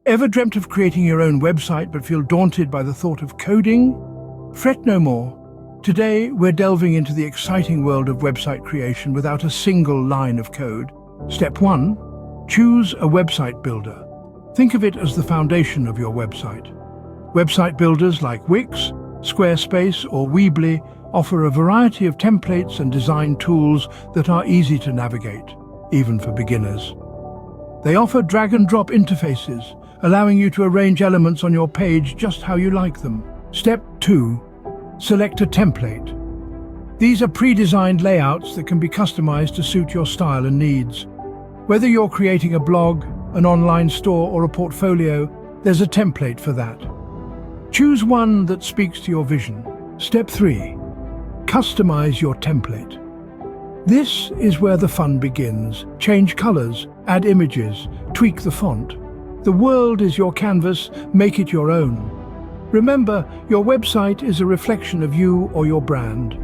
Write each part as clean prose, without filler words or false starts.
Ever dreamt of creating your own website but feel daunted by the thought of coding? Fret no more. Today, we're delving into the exciting world of website creation without a single line of code. Step 1. Choose a website builder. Think of it as the foundation of your website. Website builders like Wix, Squarespace, or Weebly offer a variety of templates and design tools that are easy to navigate, even for beginners. They offer drag-and-drop interfaces, allowing you to arrange elements on your page just how you like them. Step 2. Select a template. These are pre-designed layouts that can be customized to suit your style and needs. Whether you're creating a blog, an online store, or a portfolio, there's a template for that. Choose one that speaks to your vision. Step 3. Customize your template. This is where the fun begins. Change colors, add images, tweak the font. The world is your canvas, make it your own. Remember, your website is a reflection of you or your brand.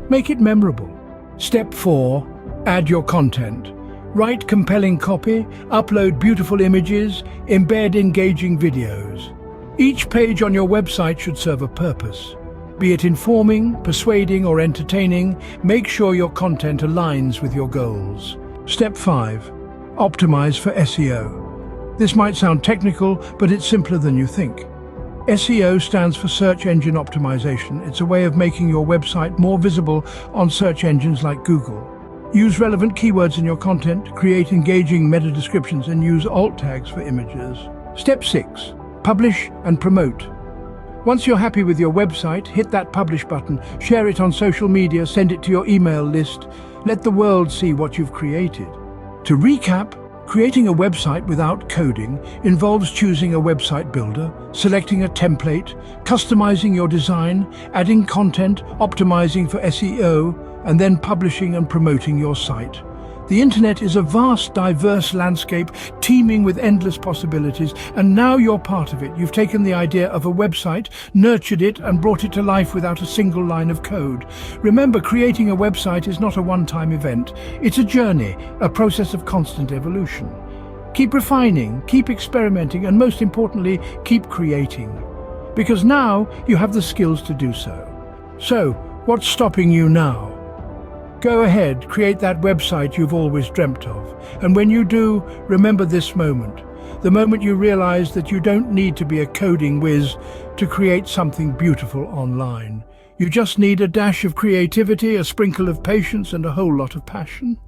Make it memorable. Step 4. Add your content. Write compelling copy, upload beautiful images, embed engaging videos. Each page on your website should serve a purpose. Be it informing, persuading, or entertaining, make sure your content aligns with your goals. Step 5. Optimize for SEO. This might sound technical, but it's simpler than you think. SEO stands for Search Engine Optimization. It's a way of making your website more visible on search engines like Google. Use relevant keywords in your content, create engaging meta descriptions, and use alt tags for images. Step 6. Publish and promote. Once you're happy with your website, hit that publish button, share it on social media, send it to your email list. Let the world see what you've created. To recap, creating a website without coding involves choosing a website builder, selecting a template, customizing your design, adding content, optimizing for SEO, and then publishing and promoting your site. The internet is a vast, diverse landscape teeming with endless possibilities, and now you're part of it. You've taken the idea of a website, nurtured it, and brought it to life without a single line of code. Remember, creating a website is not a one-time event. It's a journey, a process of constant evolution. Keep refining, keep experimenting, and most importantly, keep creating. Because now you have the skills to do so. So, what's stopping you now? Go ahead, create that website you've always dreamt of. And when you do, remember this moment. The moment you realize that you don't need to be a coding whiz to create something beautiful online. You just need a dash of creativity, a sprinkle of patience, and a whole lot of passion.